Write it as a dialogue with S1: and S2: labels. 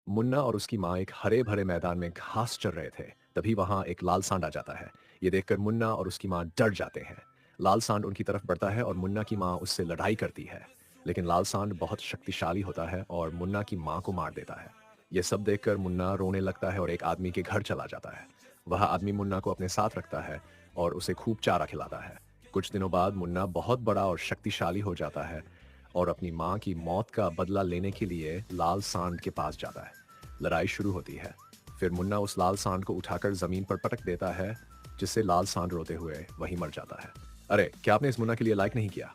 S1: मुन्ना और उसकी माँ एक हरे भरे मैदान में घास चर रहे थे। तभी वहां एक लाल सांड आ जाता है। ये देखकर मुन्ना और उसकी माँ डर जाते हैं। लाल सांड उनकी तरफ बढ़ता है और मुन्ना की माँ उससे लड़ाई करती है। लेकिन लाल सांड बहुत शक्तिशाली होता है और मुन्ना की माँ को मार देता है। ये सब देखकर मुन्ना रोने लगता है और एक आदमी के घर चला जाता है। वह आदमी मुन्ना को अपने साथ रखता है और उसे खूब चारा खिलाता है। कुछ दिनों बाद मुन्ना बहुत बड़ा और शक्तिशाली हो जाता है और अपनी माँ की मौत का बदला लेने के लिए लाल सांड के पास जाता है। लड़ाई शुरू होती है। फिर मुन्ना उस लाल सांड को उठाकर जमीन पर पटक देता है, जिससे लाल सांड रोते हुए वहीं मर जाता है। अरे, क्या आपने इस मुन्ना के लिए लाइक नहीं किया?